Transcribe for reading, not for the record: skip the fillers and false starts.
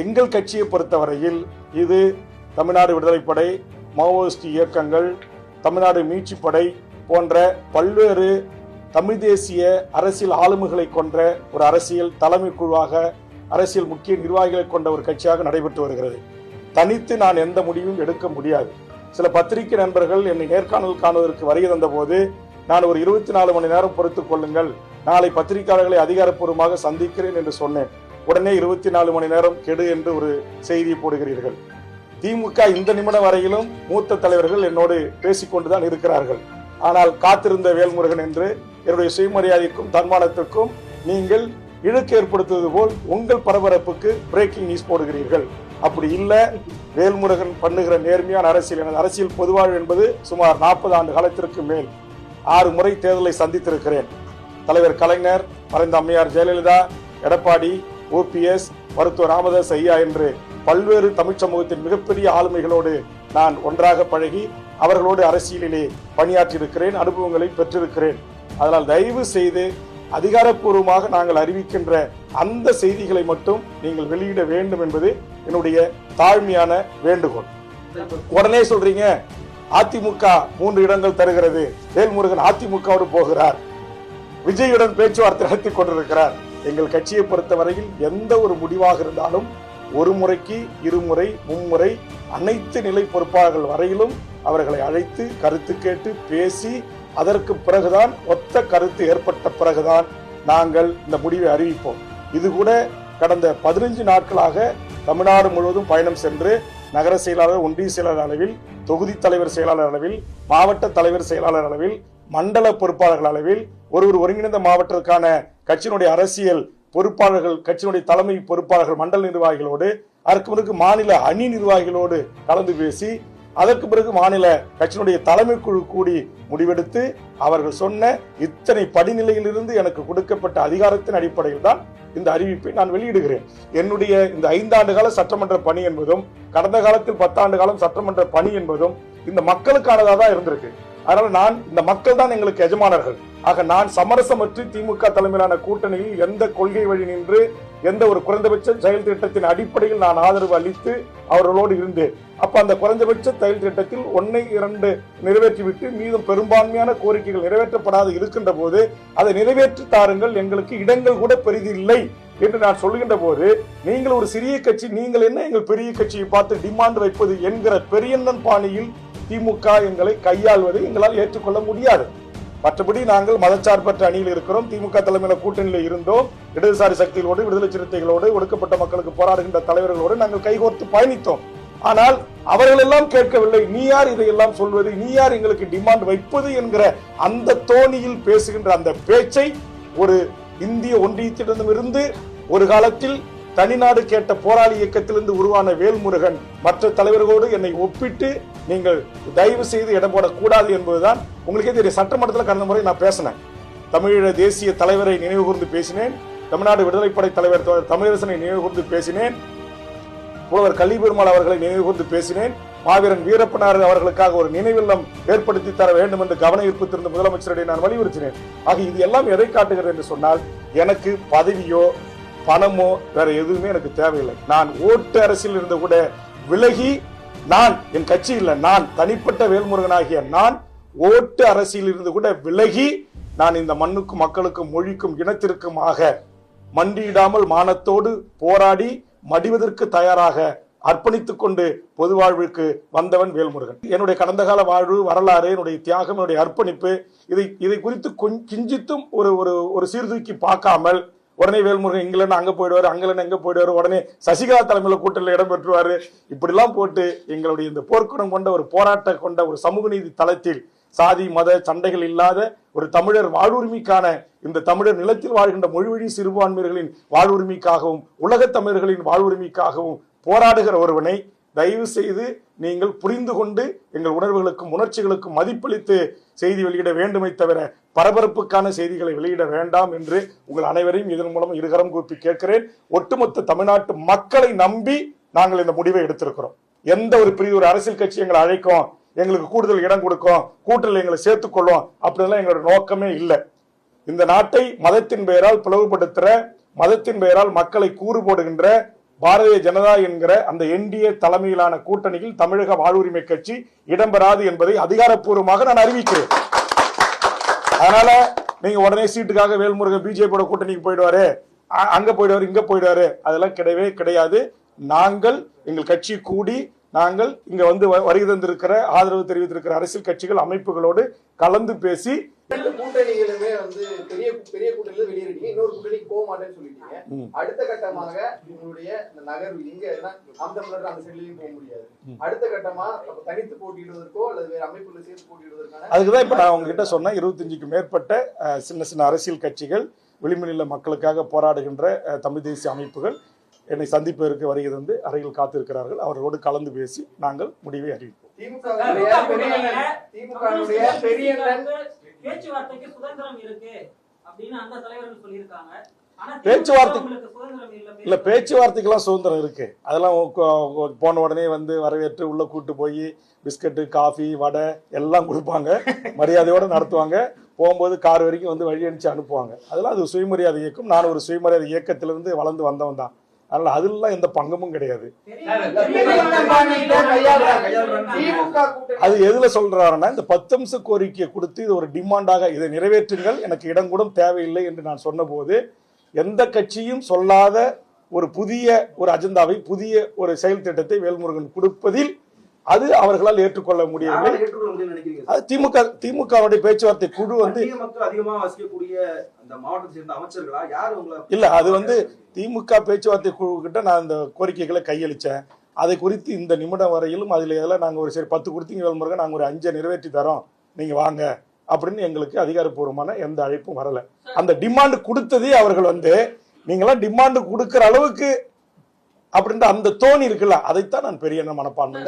எங்கள் கட்சியை பொறுத்தவரையில் இது தமிழ்நாடு விடுதலைப்படை, மாவோயிஸ்ட் இயக்கங்கள், தமிழ்நாடு மீட்சிப்படை போன்ற பல்வேறு தமிழ் தேசிய அரசியல் ஆளுமைகளை கொண்ட ஒரு அரசியல் தலைமை குழுவாக, அரசியல் முக்கிய நிர்வாகிகளை கொண்ட ஒரு கட்சியாக நடைபெற்று வருகிறது. தனித்து நான் எந்த முடிவும் எடுக்க முடியாது. சில பத்திரிகை நண்பர்கள் என்னை நேர்காணல் காணுவதற்கு வருகை தந்த போது நான் ஒரு 24 மணி நேரம் பொறுத்துக் கொள்ளுங்கள், நாளை பத்திரிகையாளர்களை அதிகாரப்பூர்வமாக சந்திக்கிறேன் என்று சொன்னேன். உடனே 24 மணி நேரம் கெடு என்று ஒரு செய்தியை போடுகிறீர்கள். திமுக இந்த நிமிடம் வரையிலும் மூத்த தலைவர்கள் என்னோடு பேசிக்கொண்டுதான் இருக்கிறார்கள். ஆனால் காத்திருந்த வேல்முருகன் என்று என்னுடைய சுயமரியாதைக்கும் தன்மானத்திற்கும் நீங்கள் இழுக்கு ஏற்படுத்துவது போல் உங்கள் பரபரப்புக்கு பிரேக்கிங் நியூஸ் போடுகிறீர்கள். அப்படி இல்ல, வேல்முருகன் பண்ணுகிற நேர்மையான அரசியல். எனது அரசியல் பொதுவாழ்வு என்பது சுமார் 40 ஆண்டு காலத்திற்கு மேல் 6 முறை தேர்தலை சந்தித்திருக்கிறேன். தலைவர் கலைஞர், மறைந்த அம்மையார் ஜெயலலிதா, எடப்பாடி, OPS, மருத்துவர் ராமதாஸ் ஐயா என்று பல்வேறு தமிழ் சமூகத்தின் மிகப்பெரிய ஆளுமைகளோடு நான் ஒன்றாக பழகி அவர்களோடு அரசியலிலே பணியாற்றியிருக்கிறேன், அனுபவங்களை பெற்றிருக்கிறேன். அதனால் தயவு செய்து அதிகாரப்பூர்வமாக நாங்கள் அறிவிக்கின்ற அந்த செய்திகளை மட்டும் நீங்கள் வெளியிட வேண்டும் என்பது என்னுடைய தாழ்மையான வேண்டுகோள். உடனே சொல்றீங்க அதிமுக 3 இடங்கள் தருகிறது, வேல்முருகன் அதிமுகவோடு போகிறார், விஜயுடன் பேச்சுவார்த்தை நடத்தி கொண்டிருக்கிறார். எங்கள் கட்சியை பொறுத்தவரையில் எந்த ஒரு முடிவாக இருந்தாலும் ஒரு முறைக்கு 2 முறை 3 முறை அனைத்து நிலை பொறுப்பாளர்கள் வரையிலும் அவர்களை அழைத்து கருத்து கேட்டு பேசி அதற்கு பிறகுதான் ஒத்த கருத்து ஏற்பட்ட பிறகுதான் நாங்கள் இந்த முடிவை அறிவிப்போம். இது கூட கடந்த 15 நாட்களாக தமிழ்நாடு முழுவதும் பயணம் சென்று நகர செயலாளர், ஒன்றிய செயலாளர் அளவில், தொகுதி தலைவர் செயலாளர் அளவில், மாவட்ட தலைவர் செயலாளர் அளவில், மண்டல பொறுப்பாளர்கள் அளவில், ஒரு ஒருங்கிணைந்த மாவட்டத்திற்கான கட்சியினுடைய அரசியல் பொறுப்பாளர்கள், கட்சியினுடைய தலைமை பொறுப்பாளர்கள், மண்டல நிர்வாகிகளோடு, அதற்கு பிறகு மாநில அணி நிர்வாகிகளோடு கலந்து பேசி அதற்கு பிறகு மாநில கட்சியினுடைய தலைமை குழு கூடி முடிவெடுத்து அவர்கள் சொன்ன இத்தனை படிநிலையிலிருந்து எனக்கு கொடுக்கப்பட்ட அதிகாரத்தின் அடிப்படையில் தான் இந்த அறிவிப்பை நான் வெளியிடுகிறேன். என்னுடைய இந்த 5 ஆண்டு கால சட்டமன்ற பணி என்பதும் கடந்த காலத்தில் 10 ஆண்டு காலம் சட்டமன்ற பணி என்பதும் இந்த மக்களுக்கானதாக தான் இருந்திருக்கு. அதனால நான் இந்த மக்கள் தான் எங்களுக்கு எஜமானர்கள். ஆக நான் சமரசமற்று திமுக தலைமையிலான கூட்டணியில் எந்த கொள்கை வழி நின்று எந்த ஒரு குறைந்தபட்ச செயல் திட்டத்தின் அடிப்படையில் நான் ஆதரவு அளித்து அவர்களோடு இருந்தேன். அப்ப அந்த குறைந்தபட்ச செயல் திட்டத்தில் 1, 2 நிறைவேற்றிவிட்டு மீதும் பெரும்பான்மையான கோரிக்கைகள் நிறைவேற்றப்படாது இருக்கின்ற போது அதை நிறைவேற்றி தாருங்கள், எங்களுக்கு இடங்கள் கூட பெரிதில்லை என்று நான் சொல்லுகின்ற போது நீங்கள் ஒரு சிறிய கட்சி, நீங்கள் என்ன எங்கள் பெரிய கட்சியை பார்த்து டிமாண்ட் வைப்பது என்கிற பெரியண்ணன் பாணியில் திமுக எங்களை கையாள்வதை எங்களால் ஏற்றுக்கொள்ள முடியாது. மற்றபடி நாங்கள் மதச்சார்பற்ற அணியில் இருக்கிறோம். திமுக தலைமையில கூட்டணியில் இருந்தோம். இடதுசாரி சக்திகளோடு, விடுதலை சிறுத்தைகளோடு, ஒடுக்கப்பட்ட மக்களுக்கு போராடுகின்ற தலைவர்களோடு நாங்கள் கைகோர்த்து பயணித்தோம். ஆனால் அவர்கள் எல்லாம் கேட்கவில்லை. நீ யார் இதையெல்லாம் சொல்வது, நீ யார் எங்களுக்கு டிமாண்ட் வைப்பது என்கிற அந்த தோணியில் பேசுகின்ற அந்த பேச்சை ஒரு இந்திய ஒன்றியத்திடமிருந்து ஒரு காலத்தில் தனிநாடு கேட்ட போராளி இயக்கத்திலிருந்து உருவான வேல்முருகன் மற்ற தலைவர்களோடு என்னை ஒப்பிட்டு நீங்கள் தயவு செய்து இடம் போடக்கூடாது என்பதுதான். உங்களுக்கே தெரியும், சட்டமன்றத்தில் கடந்த முறை நான் பேசினேன். தமிழீழ தேசிய தலைவரை நினைவு கூர்ந்து பேசினேன், தமிழ்நாடு விடுதலைப்படை தலைவர் தமிழரசனை நினைவு கூர்ந்து பேசினேன், புலவர் கலிபெருமாள் அவர்களை நினைவு கூர்ந்து பேசினேன், மாவீரன் வீரப்பனார் அவர்களுக்காக ஒரு நினைவில்லம் ஏற்படுத்தி தர வேண்டும் என்று கவன ஈர்ப்பித்திருந்த முதலமைச்சரிடையே நான் வலியுறுத்தினேன். ஆக இது எல்லாம் எதை காட்டுகிறது என்று சொன்னால், எனக்கு பதவியோ பணமோ வேற எதுவுமே எனக்கு தேவையில்லை. நான் ஓட்டு அரசியல் இருந்து கூட விலகி, நான் என் கட்சி இல்லை, நான் தனிப்பட்ட வேல்முருகனாகிய நான் ஓட்டு அரசியல் இருந்து கூட விலகி நான் இந்த மண்ணுக்கும் மக்களுக்கும் மொழிக்கும் இனத்திற்குமாக மண்டியிடாமல் மானத்தோடு போராடி மடிவதற்கு தயாராக அர்ப்பணித்துக் கொண்டு பொது வாழ்வுக்கு வந்தவன் வேல்முருகன். என்னுடைய கடந்த கால வாழ்வு, வரலாறு, என்னுடைய தியாகம், என்னுடைய அர்ப்பணிப்பு, இதை குறித்து கிஞ்சித்தும் ஒரு சீர்தூக்கி பார்க்காமல் உடனே வேல்முருகன் இங்கிலன்னு அங்க போயிடுவாரு, அங்கிலன்னு எங்க போயிடுவாரு, உடனே சசிகலா தலைமையில கூட்டணியில் இடம் பெற்றுவாரு, இப்படிலாம் போட்டு எங்களுடைய இந்த போர்க்குணம் கொண்ட ஒரு போராட்ட கொண்ட ஒரு சமூக நீதி தளத்தில் சாதி மத சண்டைகள் இல்லாத ஒரு தமிழர் வாழ்வுரிமைக்கான, இந்த தமிழர் நிலத்தில் வாழ்கின்ற மொழிவழி சிறுபான்மையர்களின் வாழ்வுரிமைக்காகவும் உலக தமிழர்களின் வாழ்வுரிமைக்காகவும் போராடுகிற ஒருவனை தயவு செய்து நீங்கள் புரிந்து கொண்டு எங்கள் உணர்வுகளுக்கும் உணர்ச்சிகளுக்கும் மதிப்பளித்து செய்தி வெளியிட வேண்டுமே தவிர பரபரப்புக்கான செய்திகளை வெளியிட வேண்டாம் என்று உங்கள் அனைவரையும் இதன் மூலம் இருகரம் கூப்பி கேட்கிறேன். ஒட்டுமொத்த தமிழ்நாட்டு மக்களை நம்பி நாங்கள் இந்த முடிவை எடுத்திருக்கிறோம். எந்த ஒரு பெரிய ஒரு அரசியல் கட்சி எங்களை அழைக்கும், எங்களுக்கு கூடுதல் இடம் கொடுக்கும், கூட்டத்தில் எங்களை சேர்த்துக்கொள்ளும் அப்படின்லாம் எங்களோட நோக்கமே இல்லை. இந்த நாட்டை மதத்தின் பெயரால் பிளவுபடுத்துற, மதத்தின் பெயரால் மக்களை கூறு போடுகின்ற பாரதிய ஜனதா என்கிற அந்த என்டிஏ தலைமையிலான கூட்டணியில் தமிழக வாழ்வுரிமை கட்சி இடம்பெறாது என்பதை அதிகாரப்பூர்வமாக நான் அறிவிக்கிறேன். அதனால நீங்க உடனே சீட்டுக்காக வேல்முருகன் பிஜேபியோட கூட்டணிக்கு போயிடுவாரு, அங்க போயிடுவாரு, இங்க போயிடுவாரு, அதெல்லாம் கிடையவே கிடையாது. நாங்கள் எங்கள் கட்சி கூடி நாங்கள் இங்க வந்து வருகை தந்திருக்கிற ஆதரவு தெரிவித்திருக்கிற அரசியல் கட்சிகள் அமைப்புகளோடு கலந்து பேசி கூட்டணிகளுமே வந்து பெரிய பெரிய கூட்டணியில வெளியேறீங்க, இன்னொரு கூட்டணிக்கு போக மாட்டேன்னு சொல்லிட்டீங்க. அடுத்த கட்டமாக உங்களுடைய நகர்வு இங்க அந்த செல்லையும் போக முடியாது. அடுத்த கட்டமா தனித்து போட்டியிடுவதற்கோ அல்லது வேற அமைப்புகளை சேர்த்து போட்டியிடுவதற்கான அதுக்குதான் இப்ப நான் உங்ககிட்ட சொன்ன 25க்கும் மேற்பட்ட சின்ன சின்ன அரசியல் கட்சிகள், விளிம்புநிலை மக்களுக்காக போராடுகின்ற தமிழ் தேசிய அமைப்புகள் என்னை சந்திப்பதற்கு வருகை தந்து அறையில் காத்திருக்கிறார்கள். அவர்களோடு கலந்து பேசி நாங்கள் முடிவை அறிவிப்போம். பேச்சுவார்த்தைக்கு சுதந்திரம் இருக்கு அப்படின்னு அந்த தலைவர்கள் சொல்லியிருக்காங்க. பேச்சுவார்த்தைக்கெல்லாம் சுதந்திரம் இருக்கு. அதெல்லாம் போன உடனே வந்து வரவேற்று உள்ள கூட்டு போய் பிஸ்கட்டு, காஃபி, வடை எல்லாம் கொடுப்பாங்க, மரியாதையோட நடத்துவாங்க. போகும்போது கார் வரைக்கும் வந்து வழி அனுப்பிச்சு அனுப்புவாங்க. அதெல்லாம் அது சுயமரியாதை இயக்கம். நான் ஒரு சுயமரியாதை இயக்கத்திலிருந்து வளர்ந்து வந்தவன் தான். அதனால அதெல்லாம் எந்த பங்கமும் கிடையாது. அது எதுல சொல்றாருன்னா, இந்த 10 அம்ச கோரிக்கையை கொடுத்து இது ஒரு டிமாண்டாக இதை நிறைவேற்றுங்கள், எனக்கு இடம் கூட தேவையில்லை என்று நான் சொன்ன போது எந்த கட்சியும் சொல்லாத ஒரு புதிய ஒரு அஜெண்டாவை, புதிய ஒரு செயல் திட்டத்தை வேல்முருகன் கொடுப்பதில் அது அவர்களால் ஏற்றுக்கொள்ள முடியவில்லை. அது திமுகவுடைய பேச்சுவார்த்தை குழு வந்து இல்ல, அது வந்து திமுக பேச்சுவார்த்தை குழு கிட்ட நான் இந்த கோரிக்கைகளை கையளிச்சேன். அதை குறித்து இந்த நிமிடம் வரையிலும் அதுல எல்லாம் நாங்க ஒரு சரி 10 கொடுத்தீங்க வேல்முருகன், நாங்க ஒரு 5 நிறைவேற்றி தரோம், நீங்க வாங்க அப்படின்னு எங்களுக்கு அதிகாரப்பூர்வமான எந்த அழைப்பும் வரல. அந்த டிமாண்ட் கொடுத்ததே அவர்கள் வந்து நீங்களாம் டிமாண்ட் கொடுக்கிற அளவுக்கு அப்படின்ற அந்த தோணி இருக்குல்ல, அதைத்தான் நான் பெரிய மனப்பான்மை